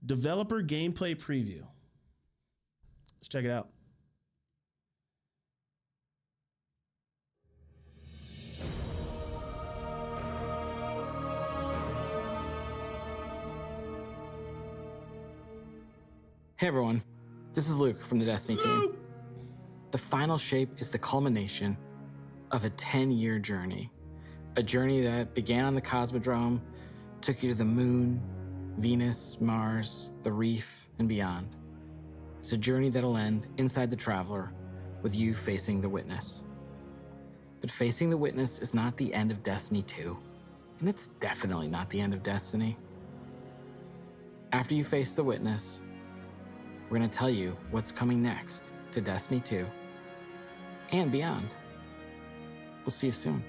Developer gameplay preview. Let's check it out. Hey everyone, this is Luke from the Destiny team. The final shape is the culmination of a 10-year journey. A journey that began on the Cosmodrome, took you to the moon, Venus, Mars, the reef, and beyond. It's a journey that'll end inside the Traveler with you facing the Witness. But facing the Witness is not the end of Destiny 2, and it's definitely not the end of Destiny. After you face the Witness, we're going to tell you what's coming next to Destiny 2 and beyond. We'll see you soon.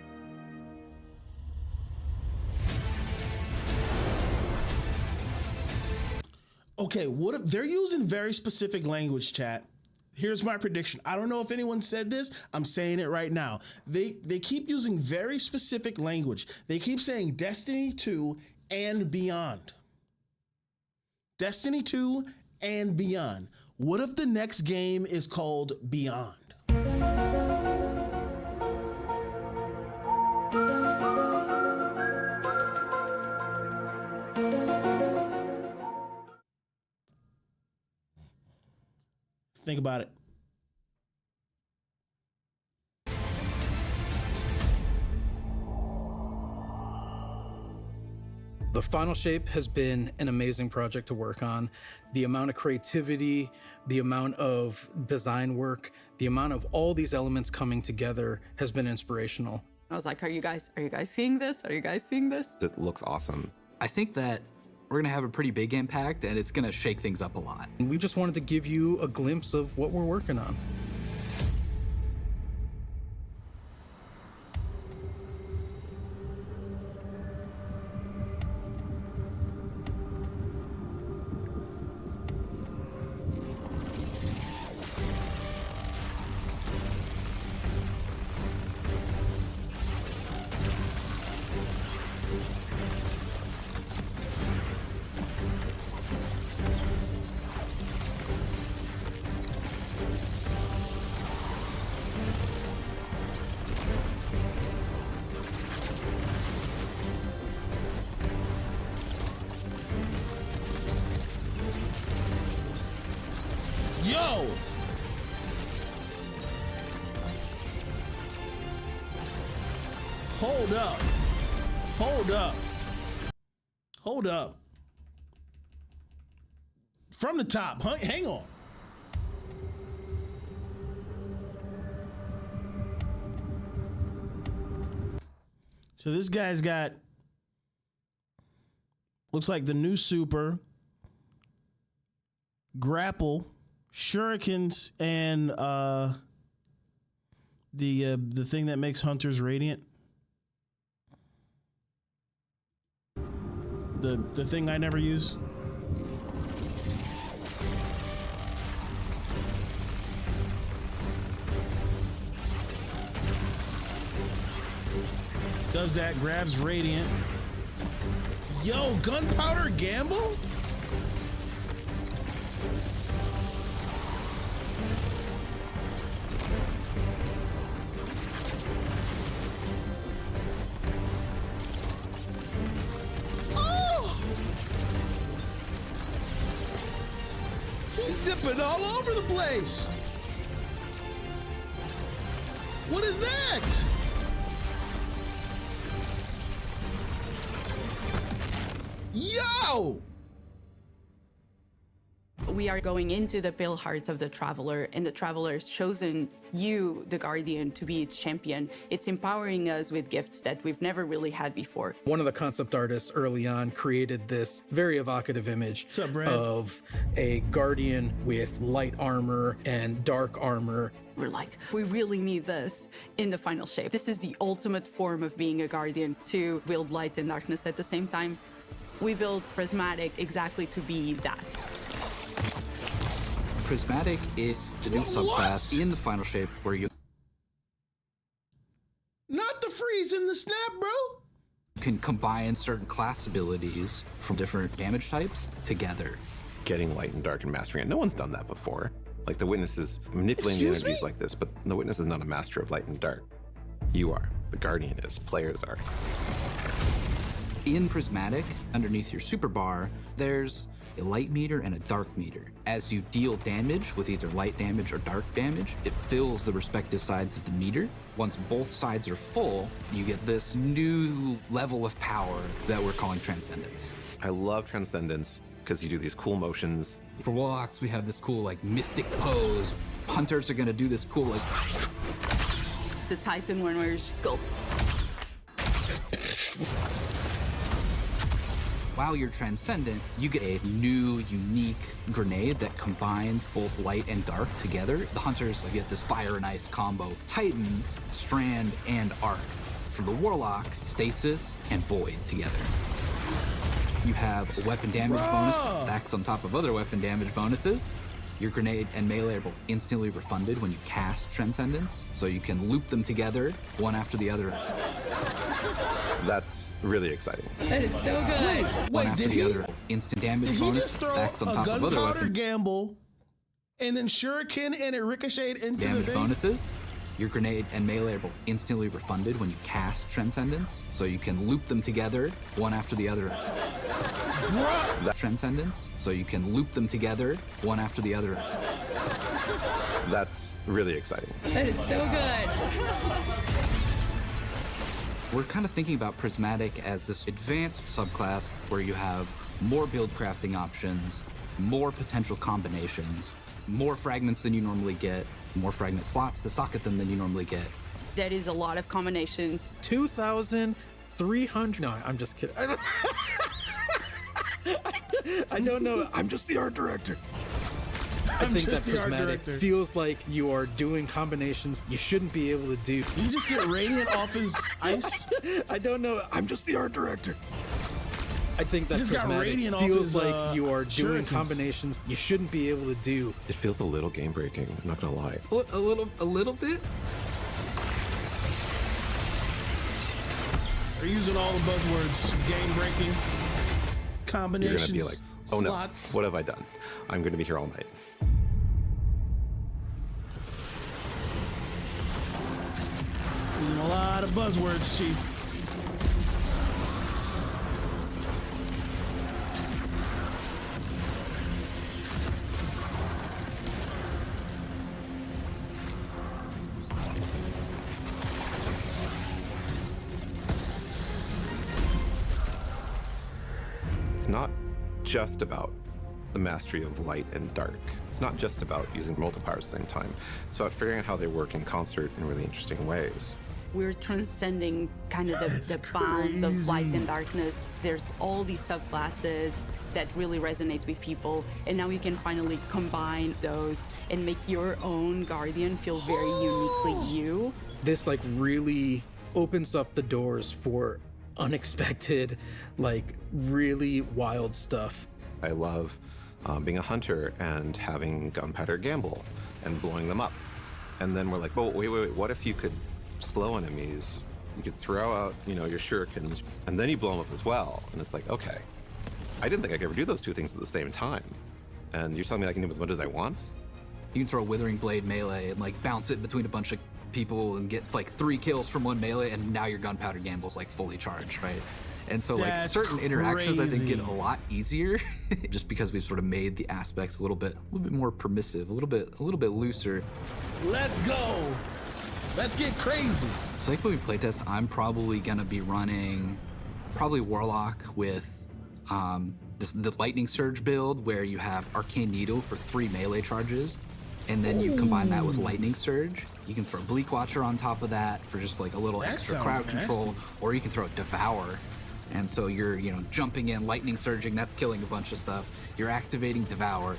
Okay, what if they're using very specific language, chat? Here's my prediction. I don't know if anyone said this. I'm saying it right now. They keep using very specific language. They keep saying Destiny 2 and beyond. Destiny 2 and beyond. What if the next game is called Beyond? Think about it. The final shape has been an amazing project to work on. The amount of creativity, the amount of design work, the amount of all these elements coming together has been inspirational. I was like, are you guys seeing this? Are you guys seeing this? It looks awesome. I think that we're gonna have a pretty big impact and it's gonna shake things up a lot. And we just wanted to give you a glimpse of what we're working on. Yo! Hold up. Hold up. Hold up. From the top, huh? Hang on. So this guy's got, looks like the new super, grapple, shurikens, and the thing that makes hunters radiant. The thing I never use. Does that, grabs radiant. Yo, gunpowder gamble? Zipping all over the place. What is that? Yo! We are going into the pale heart of the Traveler, and the Traveler has chosen you, the Guardian, to be its champion. It's empowering us with gifts that we've never really had before. One of the concept artists early on created this very evocative image of a Guardian with light armor and dark armor. We're like, we really need this in the final shape. This is the ultimate form of being a Guardian, to wield light and darkness at the same time. We built Prismatic exactly to be that. Prismatic is the new subclass in the final shape where you Not the freeze and the snap, bro. can combine certain class abilities from different damage types together. getting light and dark and mastering it. No one's done that before. Like the Witness is manipulating the Excuse energies me? like this, but the Witness is not a master of light and dark. You are. The Guardian is. Players are. In Prismatic, underneath your super bar, there's a light meter and a dark meter. As you deal damage with either light damage or dark damage, it fills the respective sides of the meter. Once both sides are full, you get this new level of power that we're calling Transcendence. I love Transcendence because you do these cool motions. For Warlocks, we have this cool, like, mystic pose. Hunters are gonna do this cool, like, The Titan one where you just go. while you're Transcendent, you get a new, unique grenade that combines both light and dark together. The Hunters get this fire and ice combo. Titans, Strand, and Arc. For the Warlock, Stasis and Void together. You have a weapon damage bonus that stacks on top of other weapon damage bonuses. Your grenade and melee are both instantly refunded when you cast Transcendence, so you can loop them together, one after the other. That's really exciting. That is so good. One Wait, after did the he? other. Instant damage Did he bonus just that throw stacks on a top of other gunpowder weapon gamble and then shuriken and it ricocheted into the damage thing? bonuses? Your grenade and melee are both instantly refunded when you cast Transcendence, so you can loop them together, one after the other. Bruh. Transcendence, so you can loop them together, one after the other. That's really exciting. That is so good. We're kind of thinking about Prismatic as this advanced subclass where you have more build crafting options, more potential combinations, more fragments than you normally get, more fragment slots to socket them than you normally get. That is a lot of combinations. 2,300. No, I'm just kidding. I don't know. I'm just the art director. I think just that the art Prismatic director. feels like you are doing combinations you shouldn't be able to do. You just get radiant off his ice. I don't know. I'm just the art director. I think that Just got Prismatic radiant off feels his, like you are doing shurikens. combinations you shouldn't be able to do. It feels a little game breaking, I'm not gonna lie. A little bit. They're using all the buzzwords. Game breaking. You're Combinations. gonna be like, oh slots. no, what have I done? I'm gonna be here all night. Using a lot of buzzwords, Chief. It's not just about the mastery of light and dark. It's not just about using multipliers at the same time. It's about figuring out how they work in concert in really interesting ways. We're transcending kind of the bounds of light and darkness. There's all these subclasses that really resonate with people, and now you can finally combine those and make your own Guardian feel very uniquely you. This like really opens up the doors for unexpected, like really wild stuff. I love being a hunter and having gunpowder gamble and blowing them up. And then we're like, oh, wait, what if you could slow enemies? You could throw out, your shurikens, and then you blow them up as well. And it's like, okay, I didn't think I could ever do those two things at the same time. And you're telling me I can do them as much as I want? You can throw Withering Blade melee and like bounce it between a bunch of people and get like 3 kills from one melee, and now your gunpowder gamble's like fully charged, right? And so like That's certain interactions I think get crazy. a lot easier just because we've sort of made the aspects a little bit more permissive, a little bit looser. Let's go. Let's get crazy. So like when we playtest, I'm probably gonna be running Warlock with the Lightning Surge build where you have Arcane Needle for 3 melee charges, and then you combine that with Lightning Surge. You can throw Bleak Watcher on top of that for just like a little That extra sounds crowd control, nasty. or you can throw Devour. And so you're, jumping in, lightning surging, that's killing a bunch of stuff. You're activating Devour.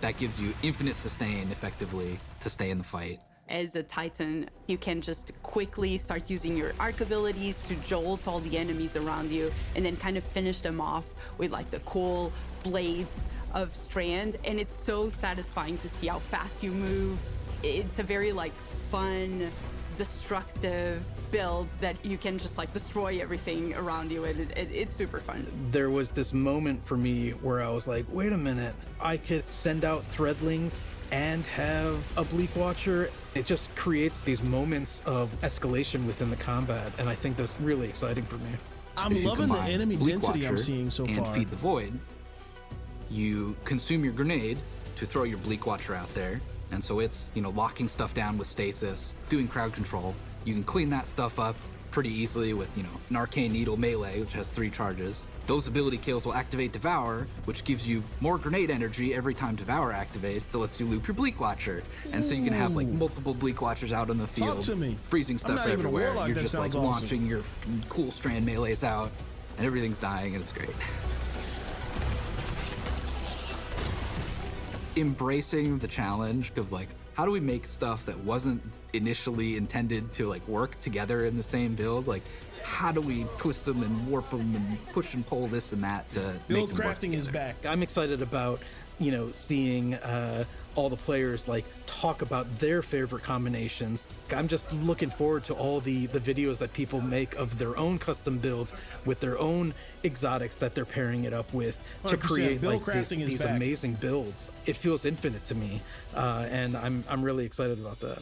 That gives you infinite sustain effectively to stay in the fight. As a Titan, you can just quickly start using your arc abilities to jolt all the enemies around you and then kind of finish them off with like the cool blades of Strand. And it's so satisfying to see how fast you move. It's a very like fun destructive build that you can just like destroy everything around you, and it's super fun. There was this moment for me where I was like, wait a minute, I could send out threadlings and have a Bleak Watcher. It just creates these moments of escalation within the combat, and I think that's really exciting for me. I'm If you loving the combine enemy Bleak density I'm Watcher seeing so and far. Feed the Void, you consume your grenade to throw your Bleak Watcher out there, and so it's, you know, locking stuff down with stasis, doing crowd control. You can clean that stuff up pretty easily with, you know, an Arcane Needle melee, which has 3 charges. Those ability kills will activate Devour, which gives you more grenade energy every time Devour activates, that lets you loop your Bleak Watcher. And so you can have like multiple Bleak Watchers out on the field, Talk to me. freezing I'm stuff not even a everywhere. warlock, You're that just like sounds awesome. launching your cool strand melees out, and everything's dying, and it's great. Embracing the challenge of like, how do we make stuff that wasn't initially intended to like work together in the same build? Like, how do we twist them and warp them and push and pull this and that to Build make them work crafting is together? back. I'm excited about, you know, seeing all the players like talk about their favorite combinations. I'm just looking forward to all the videos that people make of their own custom builds with their own exotics that they're pairing it up with to 100%. create Build like crafting is these back. amazing builds. It feels infinite to me, and I'm really excited about that.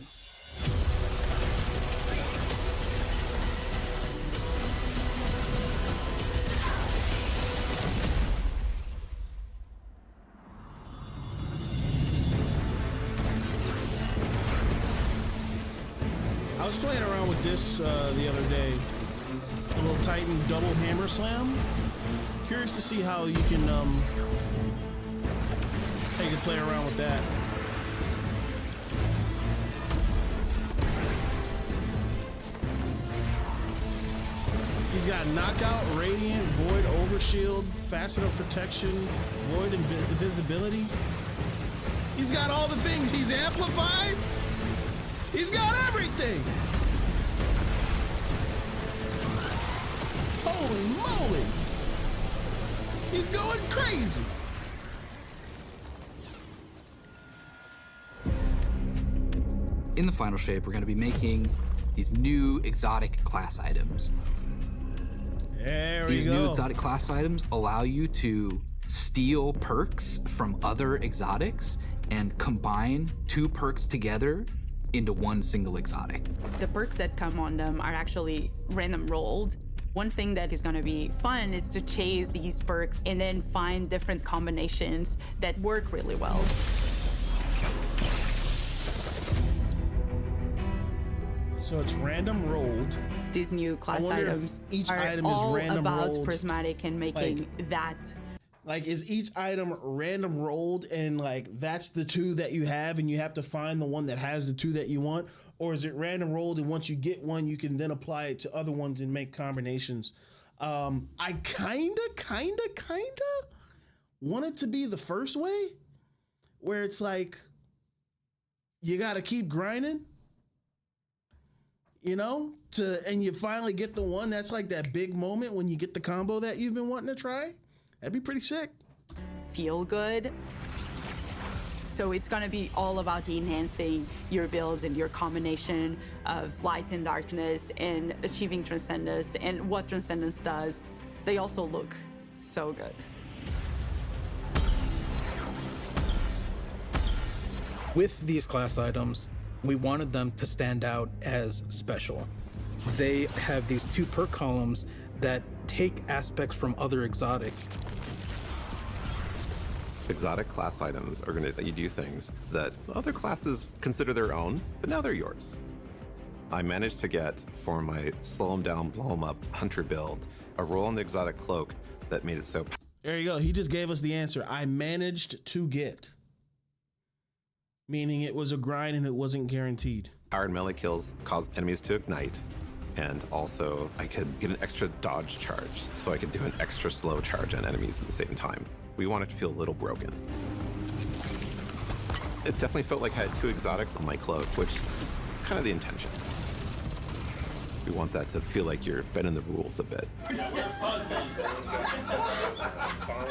I was playing around with this the other day, a little Titan double hammer slam. Curious to see how you can play around with that. He's got knockout, radiant, void, overshield, facet of protection, void invisibility. He's got all the things. He's amplified. He's got everything. Holy moly. He's going crazy. In the final shape, we're going to be making these new exotic class items. There we These go. new exotic class items allow you to steal perks from other exotics and combine 2 perks together into one single exotic. The perks that come on them are actually random rolled. One thing that is going to be fun is to chase these perks and then find different combinations that work really well. So it's random rolled. These new class wonder if items each are item is all random about rolled, prismatic and making that. Like, is each item random rolled and like that's the 2 that you have and you have to find the one that has the 2 that you want? Or is it random rolled and once you get one, you can then apply it to other ones and make combinations? I kinda want it to be the first way, where it's like you gotta keep grinding, you know, and you finally get the one that's like that big moment when you get the combo that you've been wanting to try. That'd be pretty sick. Feel good. So it's going to be all about enhancing your builds and your combination of light and darkness and achieving transcendence and what transcendence does. They also look so good. With these class items, we wanted them to stand out as special. They have these 2 perk columns that take aspects from other exotics. Exotic class items are going to let you do things that other classes consider their own, but now they're yours. I managed to get, for my slow 'em down, blow 'em up hunter build, a roll on the exotic cloak that made it so There you go. He just gave us the answer. I managed to get. Meaning it was a grind and it wasn't guaranteed. powered melee kills caused enemies to ignite, and also I could get an extra dodge charge, so I could do an extra slow charge on enemies at the same time. We want it to feel a little broken. It definitely felt like I had 2 exotics on my cloak, which is kind of the intention. We want that to feel like you're bending the rules a bit.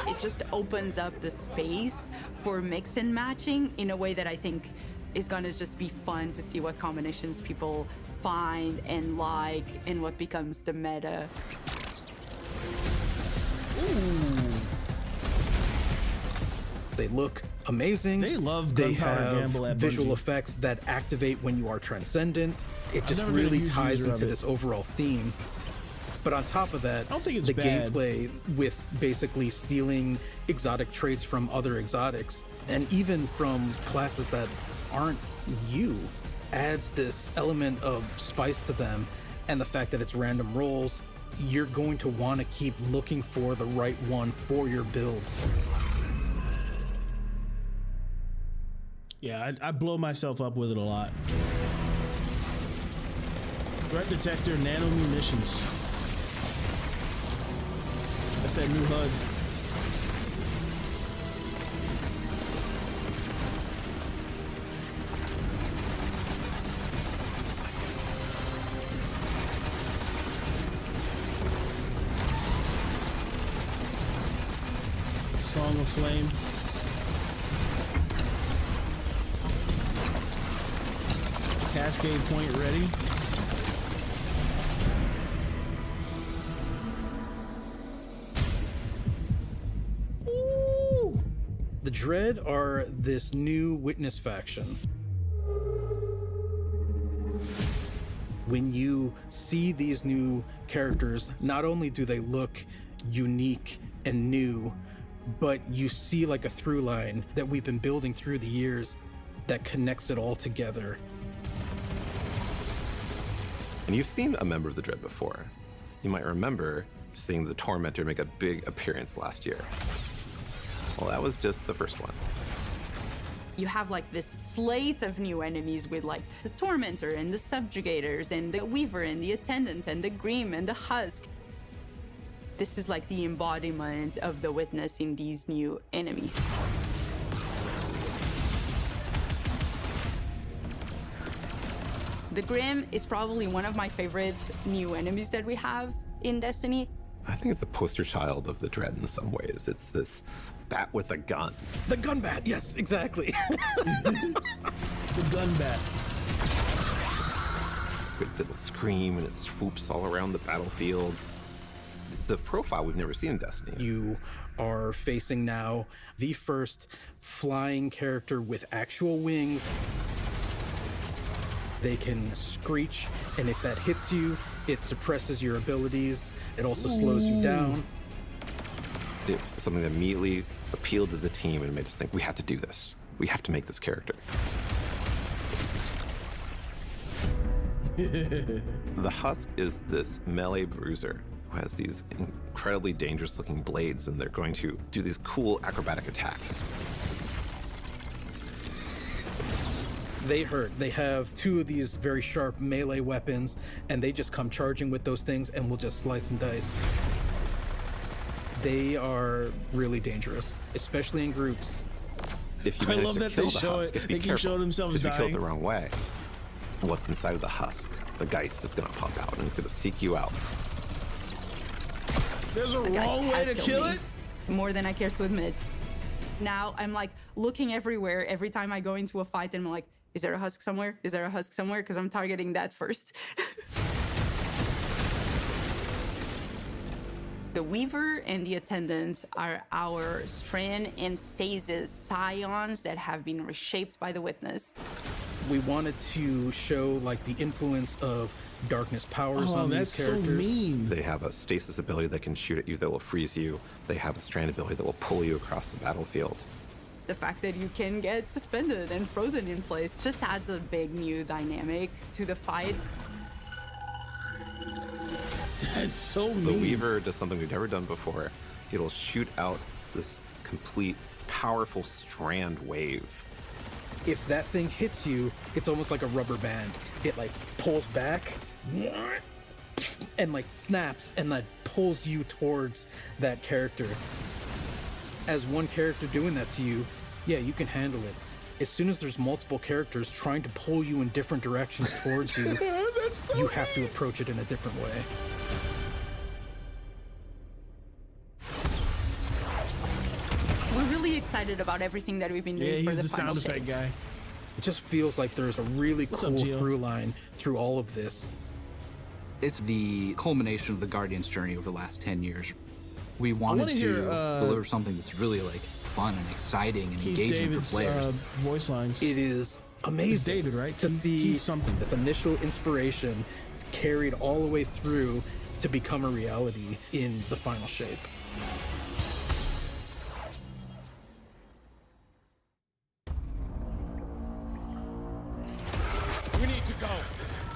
It just opens up the space for mix and matching in a way that I think It's gonna just be fun to see what combinations people find and like and what becomes the meta. They look amazing. They love They Gunpowder have Gamble at visual Bungie. effects that activate when you are transcendent. It just never been a really huge ties user of into it. this overall theme. But on top of that, I don't think it's the bad. gameplay with basically stealing exotic traits from other exotics and even from classes that aren't you adds this element of spice to them, and the fact that it's random rolls, you're going to want to keep looking for the right one for your builds. Yeah, I blow myself up with it a lot. Threat detector, nano munitions. That's that new HUD. Song of Flame. Cascade point ready. Ooh. The Dread are this new witness faction. When you see these new characters, not only do they look unique and new, but you see like a through line that we've been building through the years that connects it all together. And you've seen a member of the Dread before. You might remember seeing the Tormentor make a big appearance last year. Well, that was just the first one. You have like this slate of new enemies with like the Tormentor and the Subjugators and the Weaver and the Attendant and the Grim and the Husk. This is like the embodiment of the Witness in these new enemies. The Grim is probably one of my favorite new enemies that we have in Destiny. I think it's a poster child of the Dread in some ways. It's this bat with a gun. The gun bat, yes, exactly. The gun bat. It does a scream and it swoops all around the battlefield. It's a profile we've never seen in Destiny. You are facing now the first flying character with actual wings. They can screech, and if that hits you, it suppresses your abilities. It also slows you down. It was something that immediately appealed to the team and made us think, we have to do this. We have to make this character. The Husk is this melee bruiser who has these incredibly dangerous looking blades, and they're going to do these cool acrobatic attacks. They hurt. They have two of these very sharp melee weapons, and they just come charging with those things and will just slice and dice. They are really dangerous, especially in groups. If you I manage love to that kill they the show Husk, it. be They keep careful, showing themselves because if you kill it dying. the wrong way, what's inside of the Husk, the Geist, is going to pop out and it's going to seek you out. There's a The guy wrong way has to killed kill me, it? more than I care to admit. Now I'm like looking everywhere every time I go into a fight, and I'm like, is there a Husk somewhere? Is there a Husk somewhere? Because I'm targeting that first. The Weaver and the Attendant are our Strand and Stasis scions that have been reshaped by the Witness. We wanted to show like the influence of darkness powers Oh, on that's these so characters. mean. They have a stasis ability that can shoot at you that will freeze you. They have a strand ability that will pull you across the battlefield. The fact that you can get suspended and frozen in place just adds a big new dynamic to the fight. That's so mean. The Weaver does something we've never done before. It'll shoot out this complete, powerful strand wave. If that thing hits you, it's almost like a rubber band. It like pulls back and like snaps and like pulls you towards that character. As one character doing that to you, yeah, you can handle it. As soon as there's multiple characters trying to pull you in different directions towards you, That's so you have to mean. approach it in a different way. We're really excited about everything that we've been Yeah, doing for he's the the final sound effect shape. guy. It just feels like there's a really What's up, cool Gio? through line through all of this. It's the culmination of the Guardian's journey over the last 10 years. We wanted wanna to hear, deliver something that's really like fun and exciting and Keith engaging David's for players. voice lines. It is amazing. It's David, right? To Keith- see Keith something. this initial inspiration carried all the way through to become a reality in the final shape. We need to go.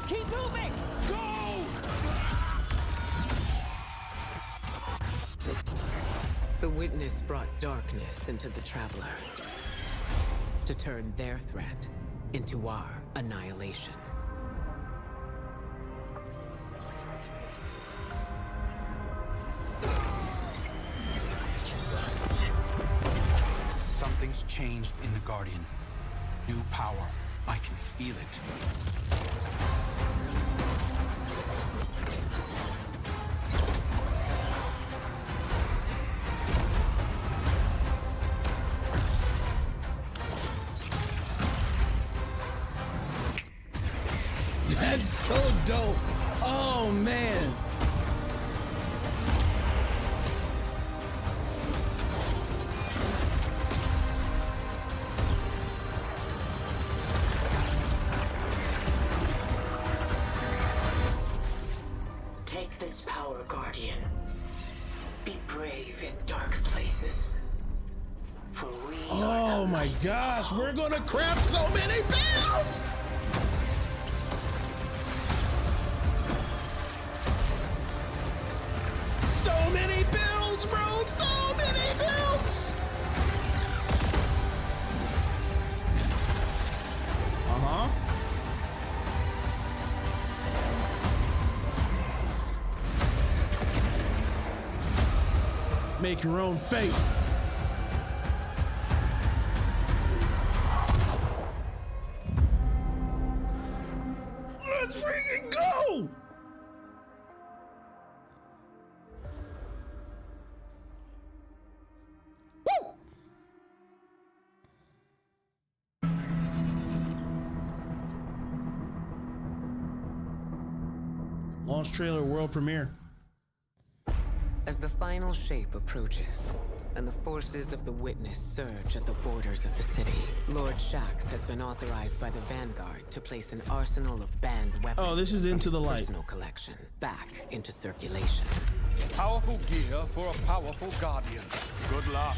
Keep moving! Go! The witness brought darkness into the traveler to turn their threat into our annihilation. Something's changed in the Guardian. New power. I can feel it. That's so dope. Oh man. Take this power, Guardian. Be brave in dark places. For we Oh my gosh, we're gonna craft so many builds! So many builds, bro! So many builds! Uh-huh. Make your own fate. Let's freaking go! Woo! Launch trailer world premiere. As the final shape approaches, and the forces of the Witness surge at the borders of the city, Lord Shaxx has been authorized by the Vanguard to place an arsenal of banned weapons. Oh, this is from Into his the Light. personal collection back into circulation. Powerful gear for a powerful Guardian. Good luck.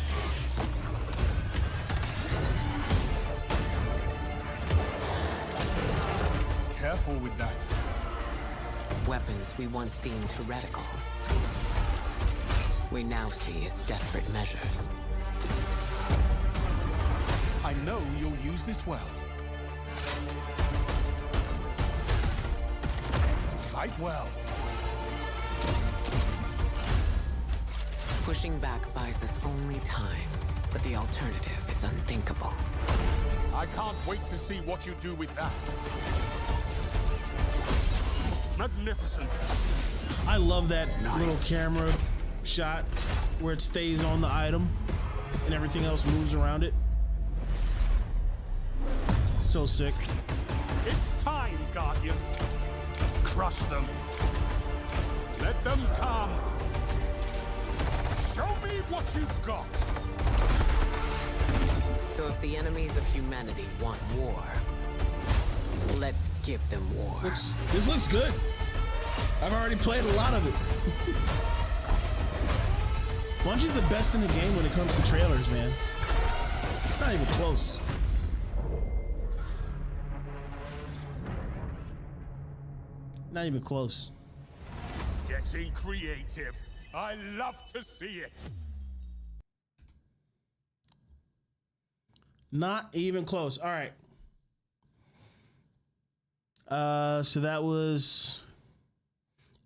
Careful with that. Weapons we once deemed heretical, we now see as desperate measures. I know you'll use this well. Fight well. Pushing back buys us only time, but the alternative is unthinkable. I can't wait to see what you do with that. Magnificent. I love that little camera shot where it stays on the item and everything else moves around it. So sick. It's time, Guardian. Crush them. Let them come. Show me what you've got. So if the enemies of humanity want war, let's give them war. This looks good. I've already played a lot of it. Bungie's the best in the game when it comes to trailers, man. It's not even close. Not even close. Getting creative. I love to see it. Not even close. All right. So that was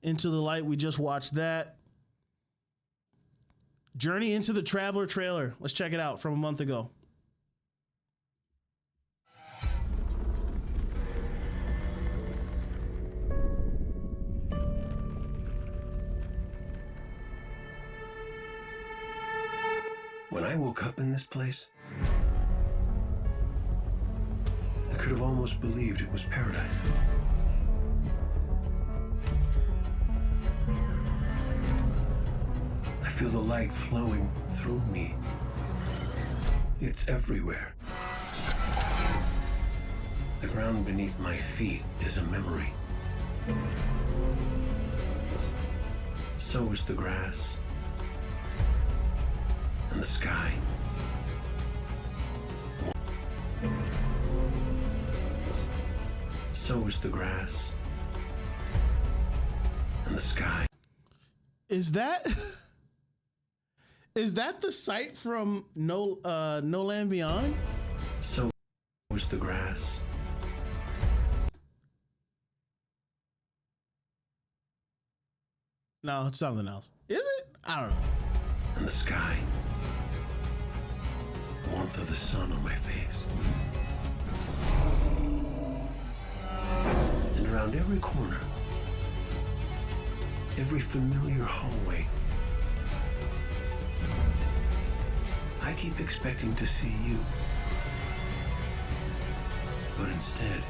Into the Light. We just watched that. Journey into the Traveler trailer. Let's check it out from a month ago. When I woke up in this place, I could have almost believed it was paradise. I feel the light flowing through me. It's everywhere. The ground beneath my feet is a memory. So is the grass and the sky. So is the grass and the sky. Is that the site from No Land Beyond? So is the grass. No, it's something else. Is it? I don't know. And the sky. The warmth of the sun on my face. And around every corner, every familiar hallway, I keep expecting to see you. But instead,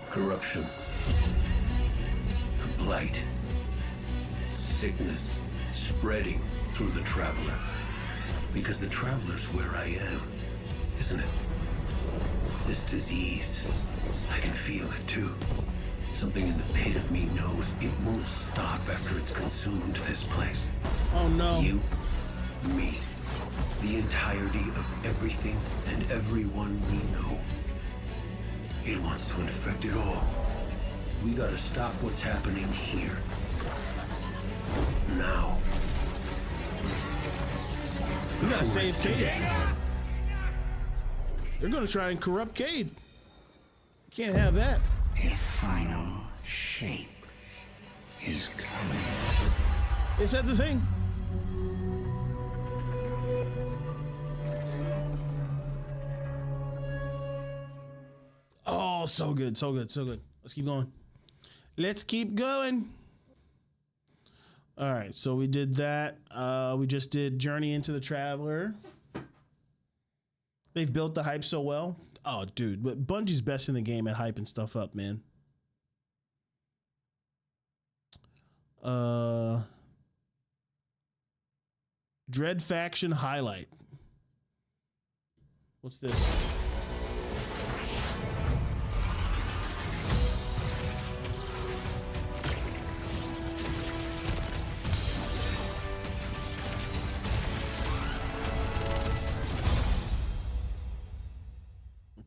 corruption, a blight, sickness spreading through the traveler. Because the traveler's where I am, isn't it? This disease, I can feel it too. Something in the pit of me knows it won't stop after it's consumed this place. Oh no. You, me, the entirety of everything and everyone we know. It wants to infect it all. We gotta stop what's happening here. Now. We gotta save Cade. They're gonna try and corrupt Cade. Can't have that. A final shape is coming. Is that the thing? Oh, so good, so good, so good. Let's keep going. Let's keep going. All right, so we did that. We just did Journey into the Traveler. They've built the hype so well. Oh, dude, but Bungie's best in the game at hyping stuff up, man. Dread Faction highlight. What's this?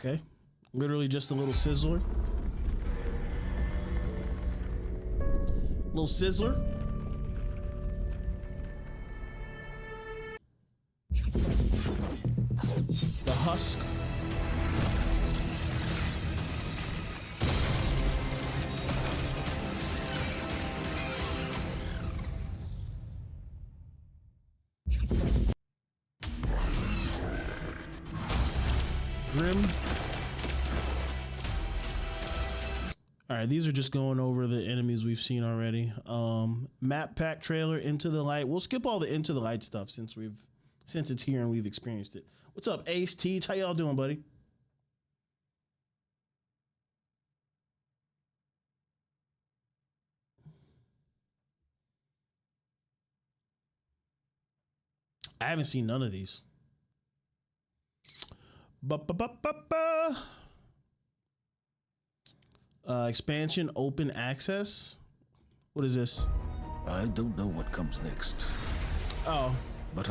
Okay, literally just a little sizzler. Little sizzler. The husk. Grim. All right, these are just going over the enemies we've seen already. Map pack trailer, Into the Light. We'll skip all the Into the Light stuff since it's here and we've experienced it. What's up, Ace Teach? How y'all doing, buddy? I haven't seen none of these. Expansion open access. What is this? I don't know what comes next. Oh, but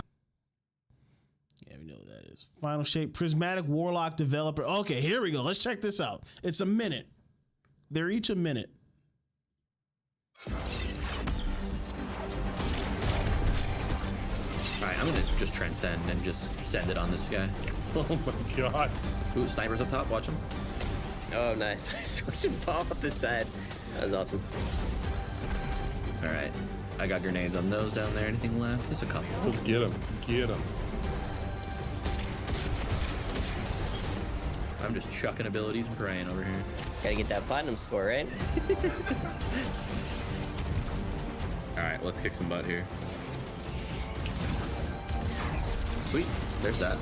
yeah, we know what that is. Final Shape Prismatic Warlock developer. Okay, here we go. Let's check this out. It's a minute. They're each a minute. All right, I'm gonna just transcend and just send it on this guy. Oh my god. Ooh, snipers up top, watch him. Oh, nice. Just watch him fall off the side. That was awesome. All right, I got grenades on those down there. Anything left? There's a couple. Let's get him. Get him. I'm just chucking abilities and praying over here. Gotta get that platinum score, right? All right, let's kick some butt here. Sweet, there's that.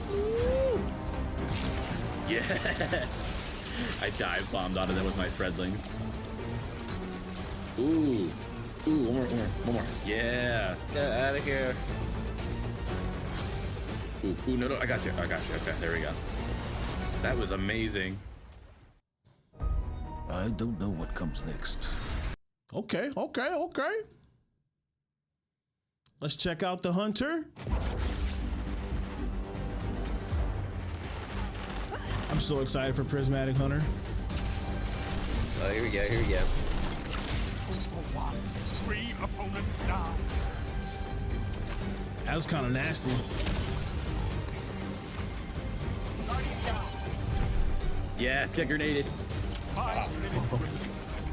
Yeah. I dive bombed onto them with my threadlings. Ooh. Ooh, one more. Yeah. Get out of here. Ooh, no, I got you. Okay, there we go. That was amazing. I don't know what comes next. Okay. Let's check out the hunter. I'm so excited for Prismatic Hunter. Oh, here we go. 3 opponents down. That was kind of nasty. Yes, get grenaded.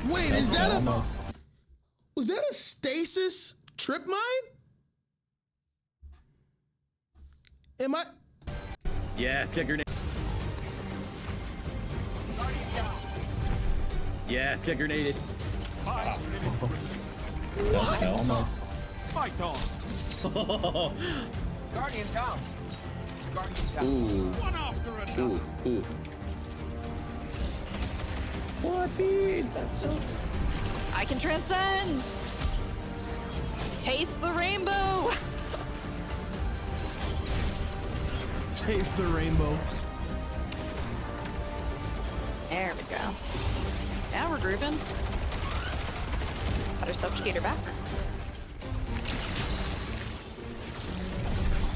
Wait, is that was that a stasis trip mine? Am I? Yes, get grenaded. Yes, get grenaded. What? Almost. Fight on. Guardian down. Guardian down. Ooh. One after another. Ooh. What feed? That's so. I can transcend. Taste the rainbow. Taste the rainbow. There we go. Now we're grooving. Got our subjugator back.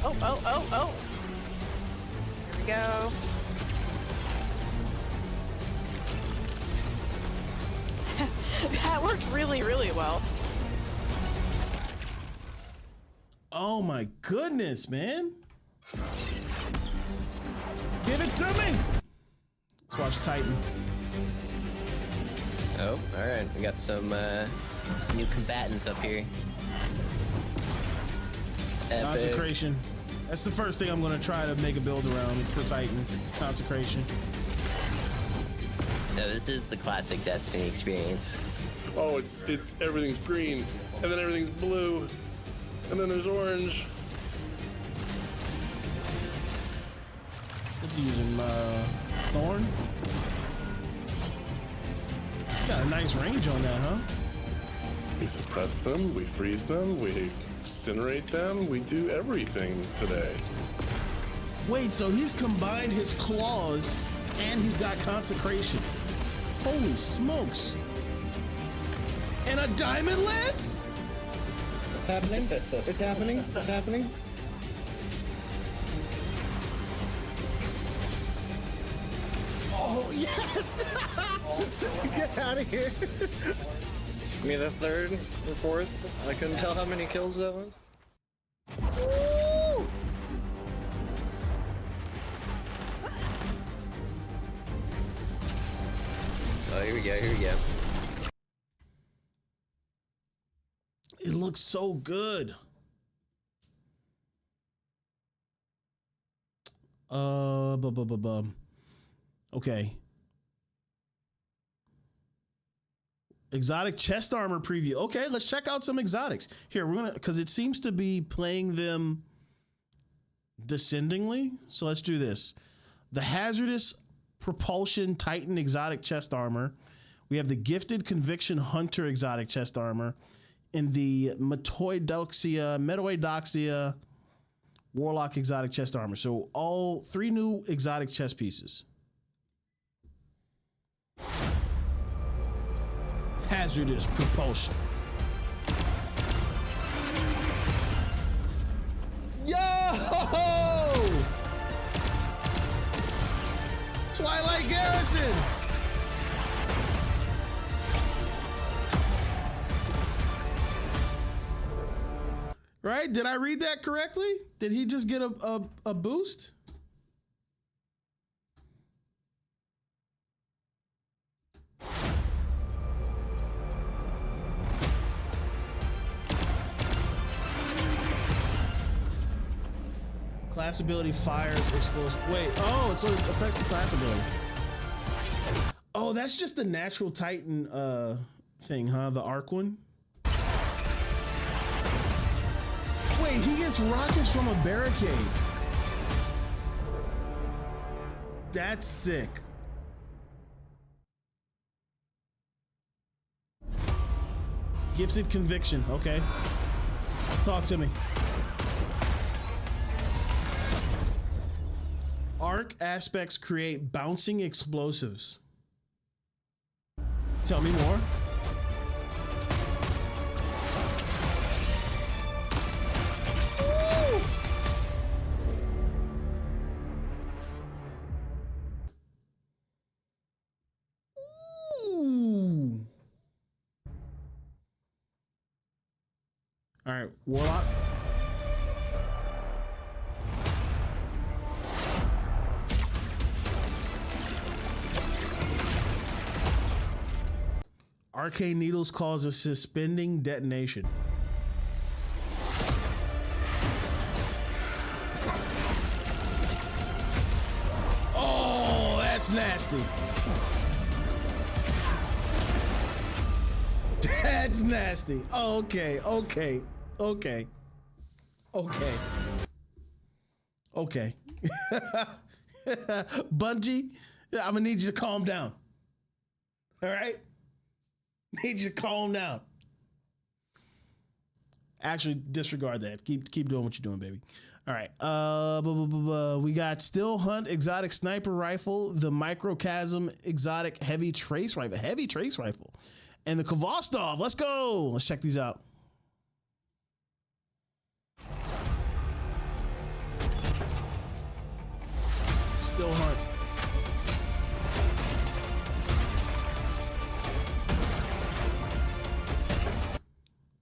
Oh. Here we go. That worked really, really well. Oh my goodness, man. Give it to me. Let's watch Titan. Oh, all right. We got some new combatants up here. Epic. Consecration. That's the first thing I'm gonna try to make a build around for Titan. Consecration. No, this is the classic Destiny experience. Oh, it's everything's green, and then everything's blue, and then there's orange. What's he using? Thorn? Got a nice range on that, huh? We suppress them, we freeze them, we incinerate them, we do everything today. Wait, so he's combined his claws and he's got consecration. Holy smokes. And a diamond lance? What's happening? What's happening? Oh, yes! Get out of here. Give me the third or fourth. I couldn't tell how many kills that was. Woo! Oh, here we go. It looks so good. Okay. Exotic chest armor preview. Okay, let's check out some exotics. Here, we're gonna, because it seems to be playing them descendingly. So let's do this. The hazardous propulsion Titan exotic chest armor. We have the gifted conviction hunter exotic chest armor. And the Metoidoxia warlock exotic chest armor. So all 3 new exotic chest pieces. Hazardous propulsion. Yo! Twilight Garrison. Right? Did I read that correctly? Did he just get a boost? Class ability fires explosive. Wait, oh, so it affects the class ability. Oh, that's just the natural Titan thing, huh? The arc one. Wait, he gets rockets from a barricade. That's sick. Gifted conviction. Okay. Talk to me. Arc aspects create bouncing explosives. Tell me more. Ooh. All right, Warlock. Arcane needles cause a suspending detonation. Oh, that's nasty. That's nasty. Okay. Bungie, I'm gonna need you to calm down. All right? Need you to calm down. Actually, disregard that. Keep doing what you're doing, baby. All right. We got Still Hunt exotic sniper rifle, the Microchasm exotic heavy trace rifle, and the Kvostov. Let's go. Let's check these out. Still Hunt.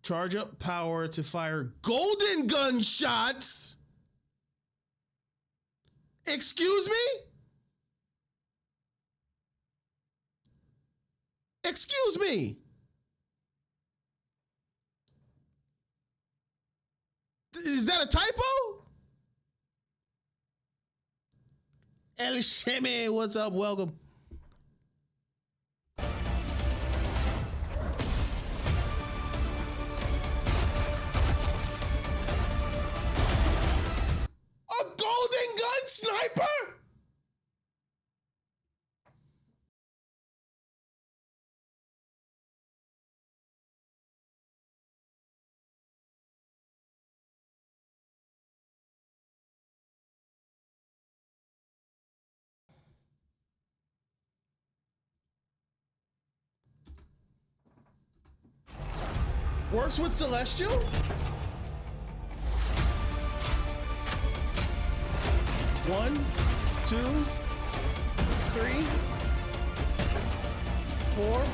Charge up power to fire golden gun shots. Excuse me? Excuse me. Is that a typo? Elishemi, what's up? Welcome. A golden gun sniper? Works with Celestial? One, two, three, four.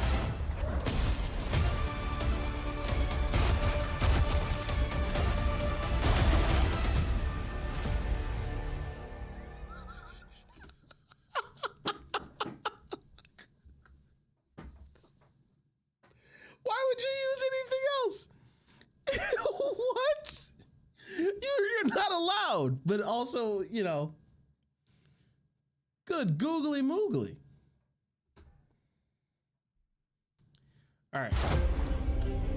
Why would you use anything else? What? You're not allowed, but also, you know, good googly moogly. All right.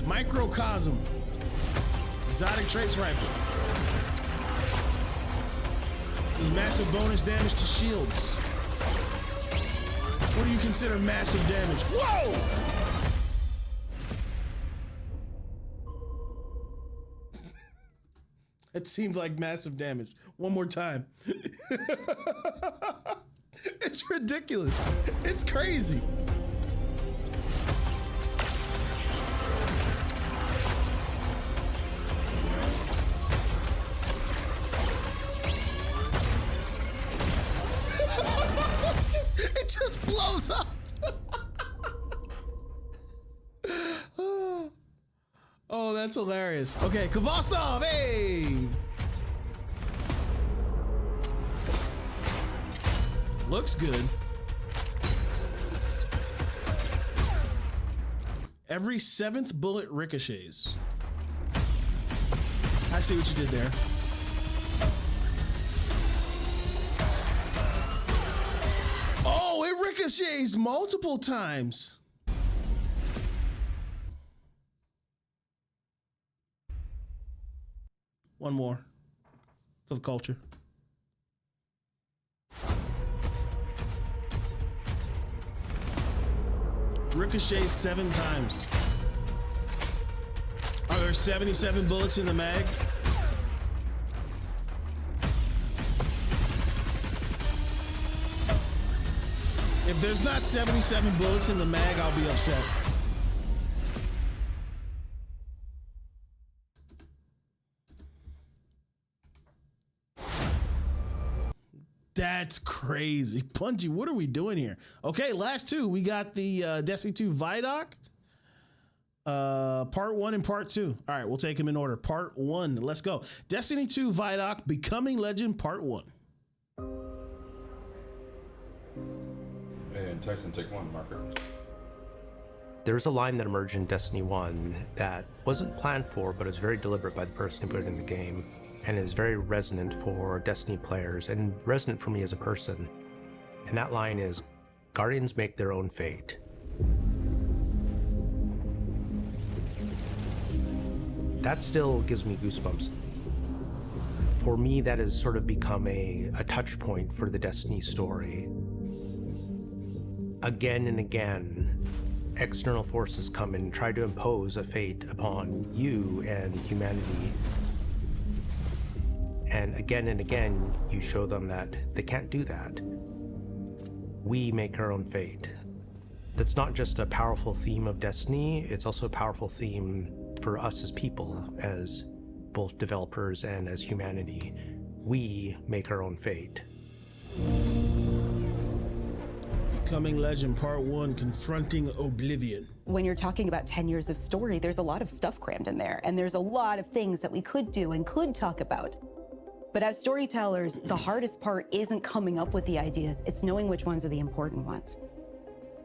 Microcosm. Exotic trace rifle. Does massive bonus damage to shields. What do you consider massive damage? Whoa! It seemed like massive damage. One more time. It's ridiculous. It's crazy. It just blows up. Oh, that's hilarious. Okay, Kvostov, hey! Looks good. Every 7th bullet ricochets. I see what you did there. Oh, it ricochets multiple times. One more for the culture. ricochets 7 times. Are there 77 bullets in the mag? If there's not 77 bullets in the mag, I'll be upset. That's crazy. Bungie, what are we doing here? Okay, last two. We got the Destiny 2 Vidoc. Part 1 and Part 2. All right, we'll take them in order. Part 1, let's go. Destiny 2 Vidoc Becoming Legend Part 1. And Tyson, take 1, marker. There's a line that emerged in Destiny 1 that wasn't planned for, but is very deliberate by the person who put it in the game, and is very resonant for Destiny players, and resonant for me as a person. And that line is, Guardians make their own fate. That still gives me goosebumps. For me, that has sort of become a touch point for the Destiny story. Again and again, external forces come and try to impose a fate upon you and humanity. And again, you show them that they can't do that. We make our own fate. That's not just a powerful theme of Destiny, it's also a powerful theme for us as people, as both developers and as humanity. We make our own fate. Becoming Legend Part 1, Confronting Oblivion. When you're talking about 10 years of story, there's a lot of stuff crammed in there, and there's a lot of things that we could do and could talk about. But as storytellers, the hardest part isn't coming up with the ideas, it's knowing which ones are the important ones.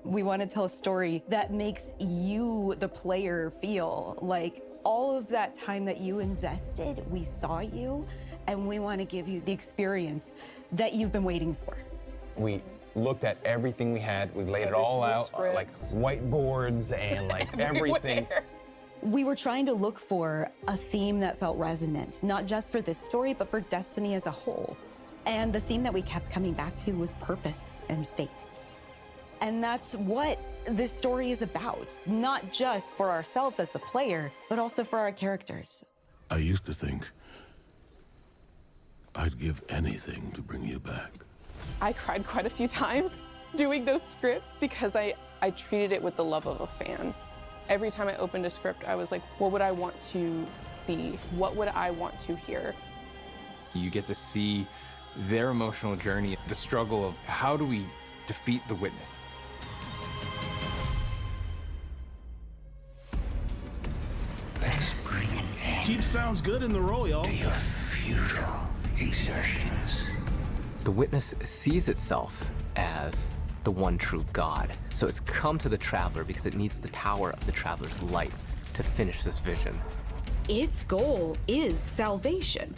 We want to tell a story that makes you, the player, feel like all of that time that you invested, we saw you, and we want to give you the experience that you've been waiting for. We looked at everything we had, we laid it all out, like whiteboards and like everything. We were trying to look for a theme that felt resonant, not just for this story, but for Destiny as a whole. And the theme that we kept coming back to was purpose and fate. And that's what this story is about, not just for ourselves as the player, but also for our characters. I used to think I'd give anything to bring you back. I cried quite a few times doing those scripts because I treated it with the love of a fan. Every time I opened a script, I was like, what would I want to see? What would I want to hear? You get to see their emotional journey, the struggle of how do we defeat the Witness? Let us bring an end Keep sounds good in the role, y'all. to your futile exertions. The Witness sees itself as the one true God. So it's come to the Traveler because it needs the power of the Traveler's light to finish this vision. Its goal is salvation.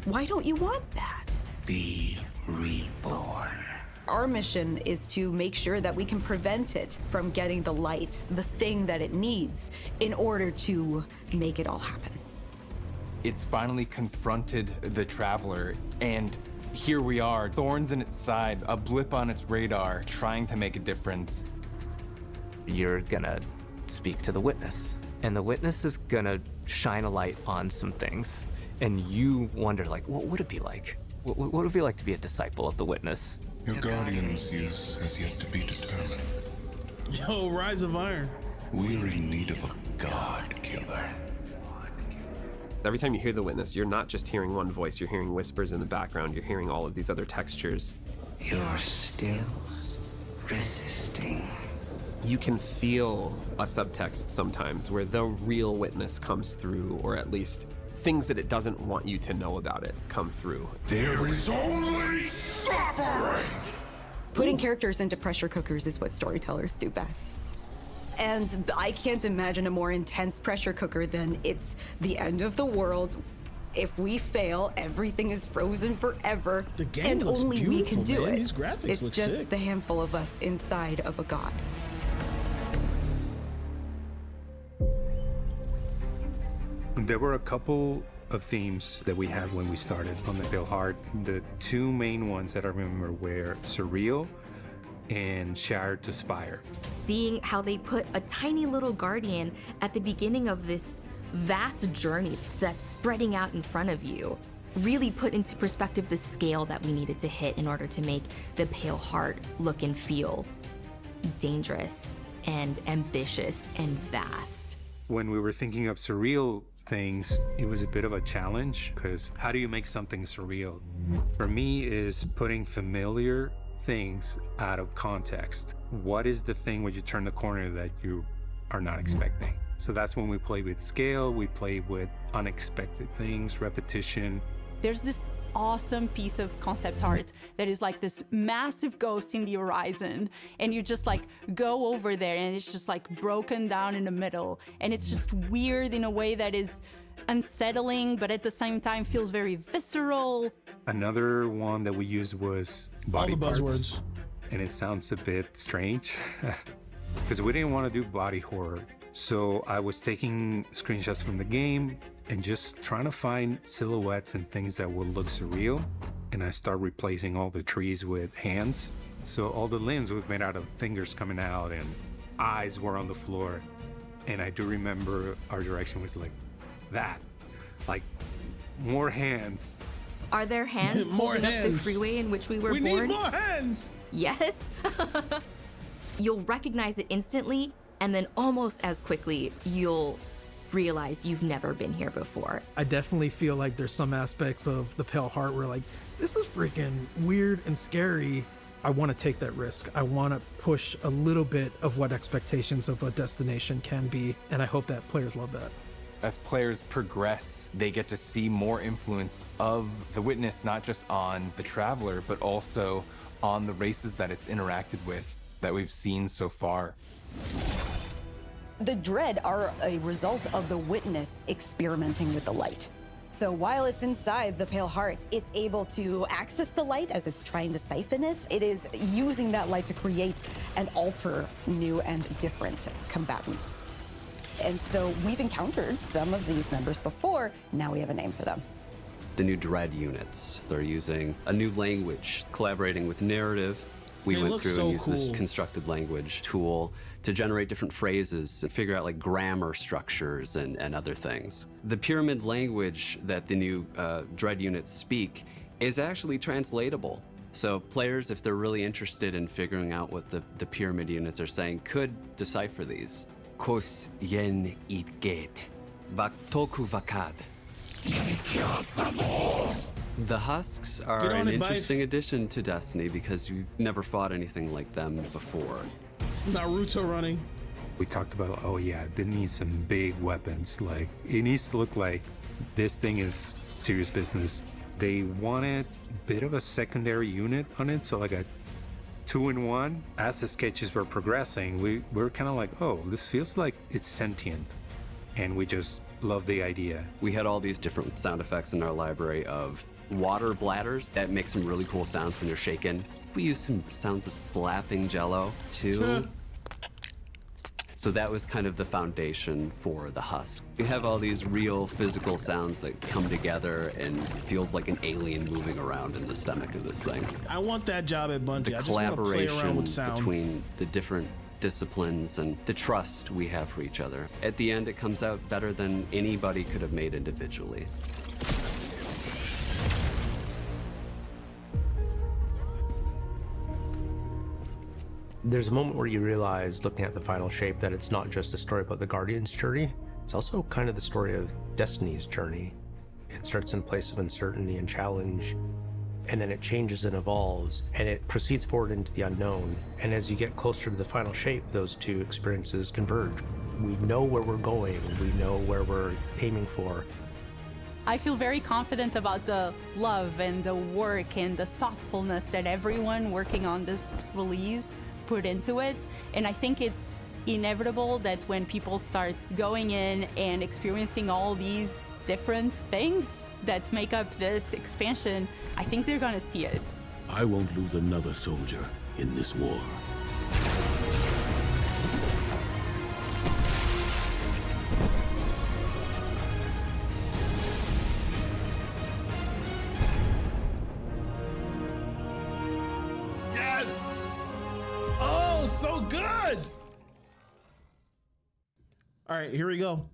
Why don't you want that? Be reborn. Our mission is to make sure that we can prevent it from getting the light, the thing that it needs, in order to make it all happen. It's finally confronted the Traveler, and here we are, thorns in its side, a blip on its radar, trying to make a difference. You're gonna speak to the Witness, and the Witness is gonna shine a light on some things, and you wonder, like, what would it be like? What would it be like to be a disciple of the Witness? Your Guardian's use has yet to be determined. Yo, Rise of Iron. We're in need of a God killer. Every time you hear the Witness, you're not just hearing one voice, you're hearing whispers in the background, you're hearing all of these other textures. You're still resisting. You can feel a subtext sometimes where the real Witness comes through, or at least things that it doesn't want you to know about it come through. There is only suffering! Putting characters into pressure cookers is what storytellers do best. And I can't imagine a more intense pressure cooker than it's the end of the world. If we fail, everything is frozen forever. The game and looks only we can beautiful, do man. it. These graphics it's look just sick. the handful of us inside of a god. There were a couple of themes that we had when we started on the Bill Hard. The two main ones that I remember were surreal and Shattered to Spire. Seeing how they put a tiny little guardian at the beginning of this vast journey that's spreading out in front of you really put into perspective the scale that we needed to hit in order to make the Pale Heart look and feel dangerous and ambitious and vast. When we were thinking of surreal things, it was a bit of a challenge, because how do you make something surreal? For me, is putting familiar things out of context. What is the thing when you turn the corner that you are not expecting? So that's when we play with scale, we play with unexpected things, repetition. There's this awesome piece of concept art that is like this massive ghost in the horizon, and you just like go over there and it's just like broken down in the middle, and it's just weird in a way that is unsettling but at the same time feels very visceral. Another one that we used was body all the parts, buzzwords. And it sounds a bit strange because we didn't want to do body horror. So I was taking screenshots from the game and just trying to find silhouettes and things that would look surreal. And I started replacing all the trees with hands. So all the limbs was made out of fingers coming out and eyes were on the floor. And I do remember our direction was like that, like more hands. Are there hands More holding up the hands. freeway in which we were We born? need more hands. Yes. You'll recognize it instantly, and then almost as quickly, you'll realize you've never been here before. I definitely feel like there's some aspects of the Pale Heart where like, this is freaking weird and scary. I want to take that risk. I want to push a little bit of what expectations of a destination can be, and I hope that players love that. As players progress, they get to see more influence of the Witness, not just on the Traveler, but also on the races that it's interacted with that we've seen so far. The Dread are a result of the Witness experimenting with the light. So while it's inside the Pale Heart, it's able to access the light as it's trying to siphon it. It is using that light to create and alter new and different combatants. And so we've encountered some of these members before. Now we have a name for them. The new Dread units. They're using a new language, collaborating with narrative. We went through and used this constructed language tool to generate different phrases and figure out like grammar structures and other things. The pyramid language that the new Dread units speak is actually translatable. So players, if they're really interested in figuring out what the pyramid units are saying, could decipher these. Kos yen itget, vaktoku vakad. The husks are an interesting addition to Destiny because you've never fought anything like them before. Naruto running. We talked about, oh yeah, they need some big weapons. Like, it needs to look like this thing is serious business. They wanted a bit of a secondary unit on it, so like a 2-in-1. As the sketches were progressing, we were kind of like, oh, this feels like it's sentient. And we just love the idea. We had all these different sound effects in our library of water bladders that make some really cool sounds when you're shaken. We used some sounds of slapping jello too. So that was kind of the foundation for the husk. We have all these real physical sounds that come together and feels like an alien moving around in the stomach of this thing. I want that job at Bungie. The I just want to play around collaboration with sound. between the different disciplines and the trust we have for each other. At the end, it comes out better than anybody could have made individually. There's a moment where you realize, looking at the final shape, that it's not just a story about the Guardian's journey. It's also kind of the story of Destiny's journey. It starts in a place of uncertainty and challenge, and then it changes and evolves, and it proceeds forward into the unknown. And as you get closer to the final shape, those two experiences converge. We know where we're going, we know where we're aiming for. I feel very confident about the love and the work and the thoughtfulness that everyone working on this release put into it. And I think it's inevitable that when people start going in and experiencing all these different things that make up this expansion, I think they're gonna see it. I won't lose another soldier in this war. Yes! was so good. All right, here we go.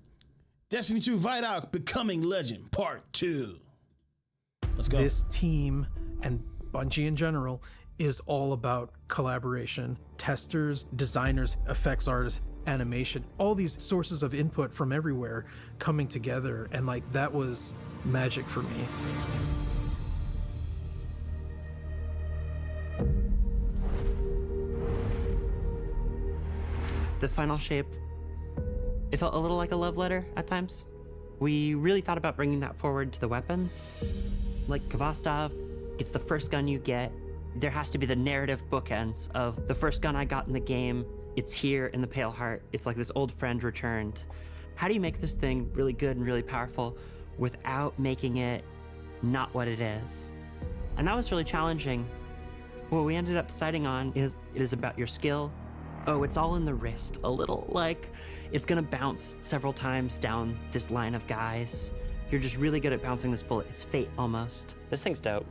Destiny 2 Vidoc Becoming Legend Part 2. Let's go. This team and Bungie in general is all about collaboration. Testers, designers, effects artists, animation, all these sources of input from everywhere coming together, and like that was magic for me. The final shape, it felt a little like a love letter at times. We really thought about bringing that forward to the weapons. Like Kvastov, it's the first gun you get. There has to be the narrative bookends of the first gun I got in the game. It's here in the Pale Heart. It's like this old friend returned. How do you make this thing really good and really powerful without making it not what it is? And that was really challenging. What we ended up deciding on is it is about your skill. Oh, it's all in the wrist. A little like it's gonna bounce several times down this line of guys. You're just really good at bouncing this bullet. It's fate almost. This thing's dope.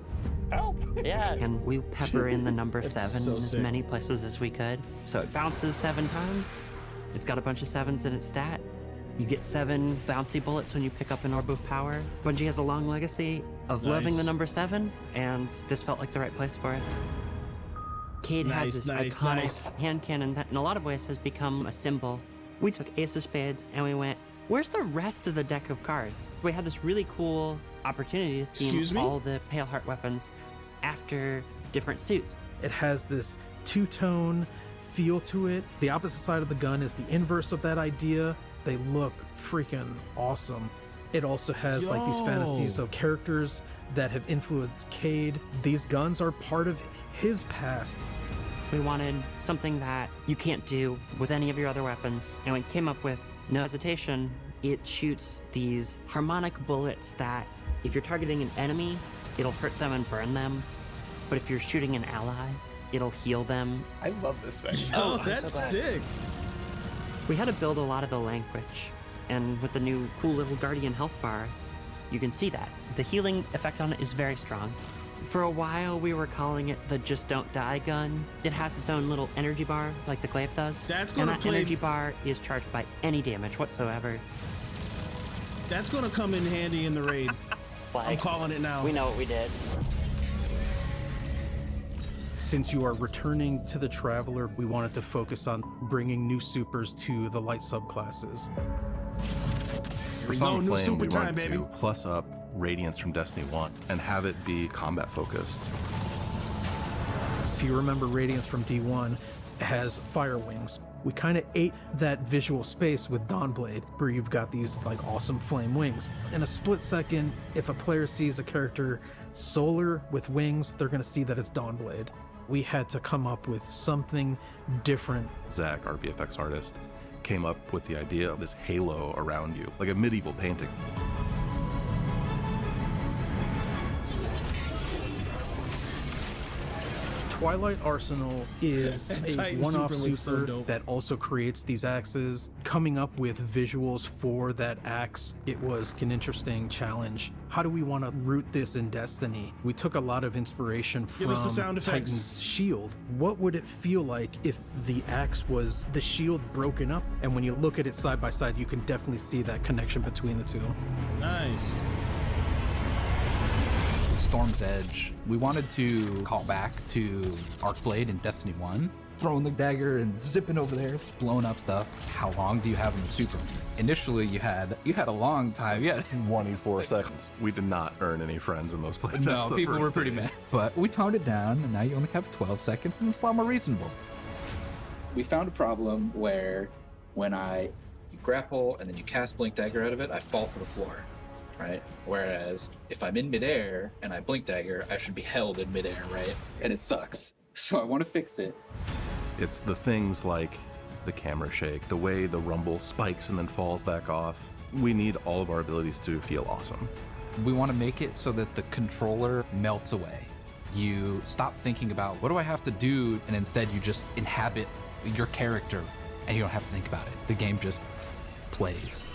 Help! Yeah. And we pepper in the number 7 so in as sick. many places as we could. So it bounces 7 times. It's got a bunch of 7s in its stat. You get 7 bouncy bullets when you pick up an orb of power. Bungie has a long legacy of loving the number 7, and this felt like the right place for it. Cade has this iconic hand cannon that in a lot of ways has become a symbol. We took Ace of Spades and we went, where's the rest of the deck of cards? We had this really cool opportunity to theme all the Pale Heart weapons after different suits. It has this two-tone feel to it. The opposite side of the gun is the inverse of that idea. They look freaking awesome. It also has like these fantasies of characters that have influenced Cade. These guns are part of his past. We wanted something that you can't do with any of your other weapons, and we came up with no hesitation. It shoots these harmonic bullets that if you're targeting an enemy, it'll hurt them and burn them. But if you're shooting an ally, it'll heal them. I love this thing. Oh, that's sick. We had to build a lot of the language, and with the new cool little Guardian health bars, you can see that. The healing effect on it is very strong. For a while, we were calling it the Just Don't Die gun. It has its own little energy bar, like the glaive does. That's gonna and that energy bar is charged by any damage whatsoever. That's gonna come in handy in the raid. I'm calling it now. We know what we did. Since you are returning to the Traveler, we wanted to focus on bringing new supers to the light subclasses. For Song of Flame, we wanted to plus up Radiance from Destiny 1 and have it be combat focused. If you remember, Radiance from D1 has fire wings. We kind of ate that visual space with Dawnblade, where you've got these like awesome flame wings. In a split second, if a player sees a character solar with wings, they're going to see that it's Dawnblade. We had to come up with something different. Zach, our VFX artist, came up with the idea of this halo around you, like a medieval painting. Twilight Arsenal is a Titan one-off super looks so super dope. that also creates these axes. Coming up with visuals for that axe, it was an interesting challenge. How do we want to root this in Destiny? We took a lot of inspiration from Give us the sound effects. Titan's shield. What would it feel like if the axe was the shield broken up? And when you look at it side by side, you can definitely see that connection between the two. Nice. Storm's Edge. We wanted to call back to Arcblade in Destiny 1, throwing the dagger and zipping over there, blowing up stuff. How long do you have in the super? Initially, you had a long time. Yeah, 24 seconds. We did not earn any friends in those places. No, people were pretty mad. But we toned it down, and now you only have 12 seconds, and it's a lot more reasonable. We found a problem where when you grapple and then you cast Blink Dagger out of it, I fall to the floor. Right? Whereas if I'm in midair and I blink dagger, I should be held in midair, right? And it sucks. So I want to fix it. It's the things like the camera shake, the way the rumble spikes and then falls back off. We need all of our abilities to feel awesome. We want to make it so that the controller melts away. You stop thinking about what do I have to do, and instead you just inhabit your character and you don't have to think about it. The game just plays.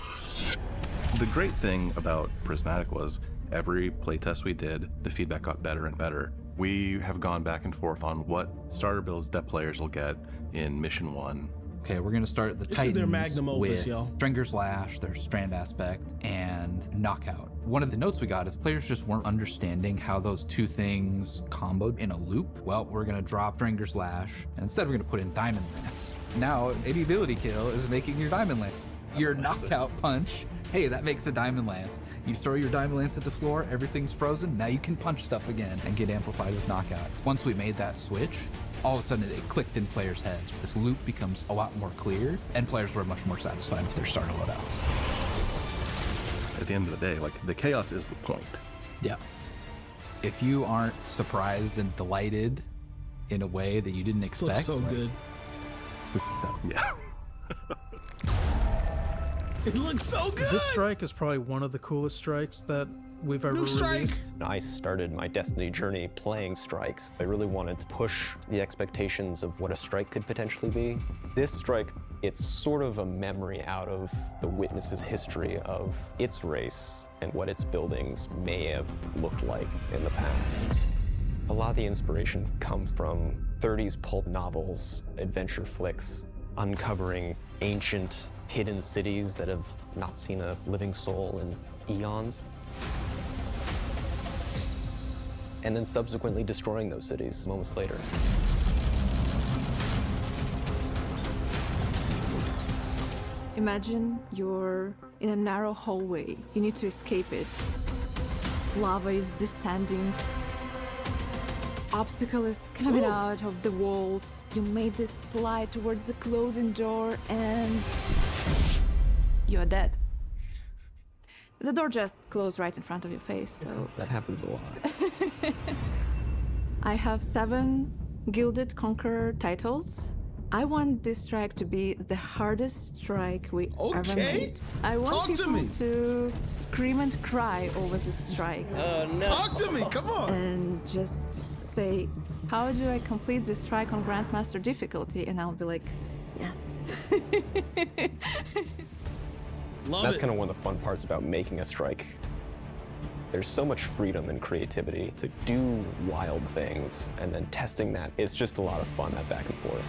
The great thing about Prismatic was every playtest we did, the feedback got better and better. We have gone back and forth on what starter builds that players will get in Mission 1. Okay, we're gonna start the This Titans is their magnum opus, with y'all. Stringer's Lash, their Strand Aspect, and Knockout. One of the notes we got is players just weren't understanding how those two things comboed in a loop. Well, we're gonna drop Stringer's Lash, and instead we're gonna put in Diamond Lance. Now, any ability kill is making your Diamond Lance. Your Knockout punch, hey, that makes a Diamond Lance. You throw your Diamond Lance at the floor, everything's frozen, now you can punch stuff again and get amplified with Knockout. Once we made that switch, all of a sudden it clicked in players' heads. This loop becomes a lot more clear, and players were much more satisfied with their starter loadouts. At the end of the day, like, the chaos is the point. Yeah. If you aren't surprised and delighted in a way that you didn't This expect, looks so good. Yeah. It looks so good. This strike is probably one of the coolest strikes that we've ever released. I started my Destiny journey playing strikes. I really wanted to push the expectations of what a strike could potentially be. This strike, it's sort of a memory out of the Witness's history of its race and what its buildings may have looked like in the past. A lot of the inspiration comes from 30s pulp novels, adventure flicks, uncovering ancient, hidden cities that have not seen a living soul in eons. And then subsequently destroying those cities moments later. Imagine you're in a narrow hallway. You need to escape it. Lava is descending. Obstacle is coming out of the walls. You made this slide towards the closing door and you're dead. The door just closed right in front of your face, so... That happens a lot. I have 7 Gilded Conqueror titles. I want this strike to be the hardest strike we ever made. I want people to scream and cry over this strike. Oh, no. Talk to me, come on. And just say, how do I complete this strike on Grandmaster difficulty? And I'll be like, yes. That's kind of one of the fun parts about making a strike. There's so much freedom and creativity to do wild things, and then testing that. It's just a lot of fun, that back and forth.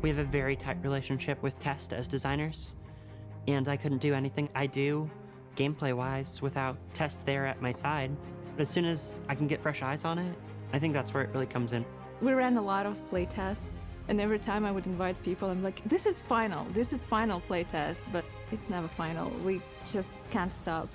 We have a very tight relationship with Test as designers, and I couldn't do anything I do gameplay-wise without Test there at my side. But as soon as I can get fresh eyes on it, I think that's where it really comes in. We ran a lot of play tests, and every time I would invite people, I'm like, this is final play test, but it's never final. We just can't stop.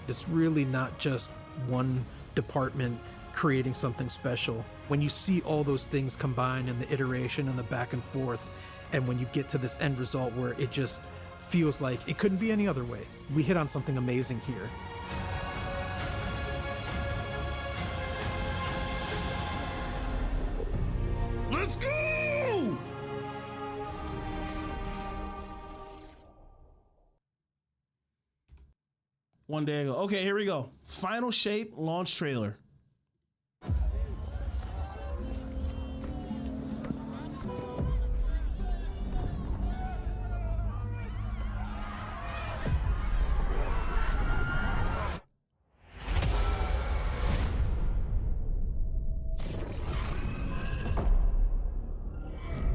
It's really not just one department creating something special. When you see all those things combined and the iteration and the back and forth, and when you get to this end result where it just feels like it couldn't be any other way, we hit on something amazing here. Let's go! One day ago. Okay, here we go. Final Shape launch trailer.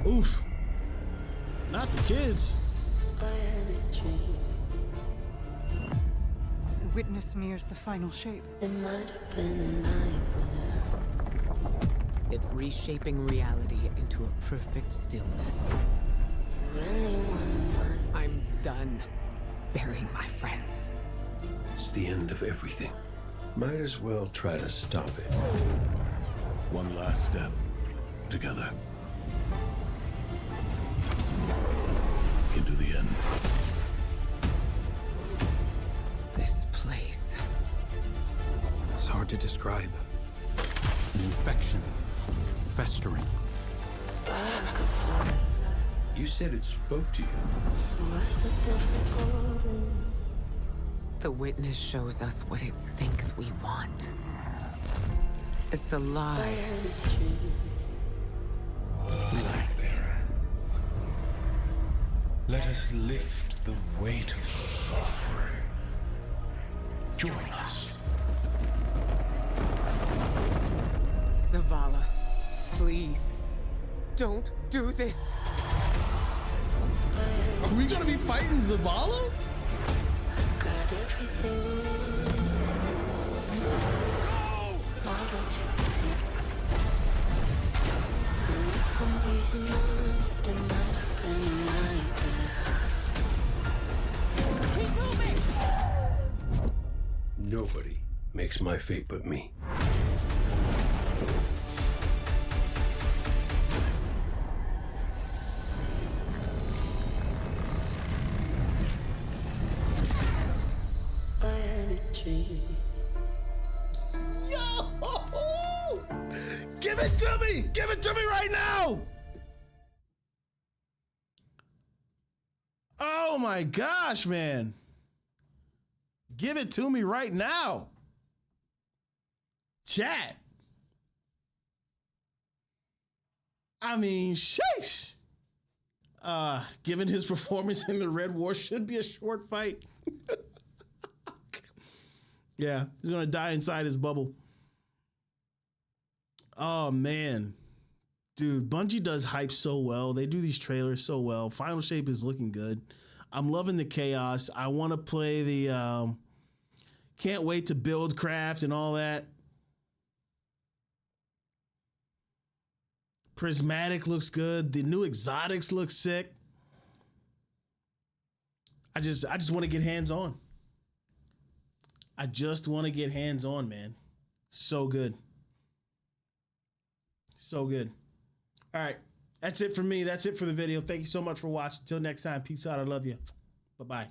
Oof. Not the kids. The witness nears the final shape. It's reshaping reality into a perfect stillness. I'm done burying my friends. It's the end of everything. Might as well try to stop it. One last step. Together. Into the end. This place. It's hard to describe. An infection. Festering. You said it spoke to you. The witness shows us what it thinks we want. It's a lie. Nightmare. Let us lift the weight of suffering Join us. Zavala, please, don't do this. Are we gonna be fighting Zavala? Got everything. Why don't you Nobody makes my fate but me. I had a dream. Yo! Give it to me! Give it to me right now! Oh my gosh, man. Give it to me right now. Chat. I mean, sheesh. Given his performance in the Red War, should be a short fight. Yeah, he's gonna die inside his bubble. Oh man. Dude, Bungie does hype so well. They do these trailers so well. Final Shape is looking good. I'm loving the chaos. I want to play the can't wait to build craft and all that. Prismatic looks good. The new exotics look sick. I just want to get hands on. I just want to get hands on, man. So good. So good. All right. That's it for me. That's it for the video. Thank you so much for watching. Until next time. Peace out. I love you. Bye-bye.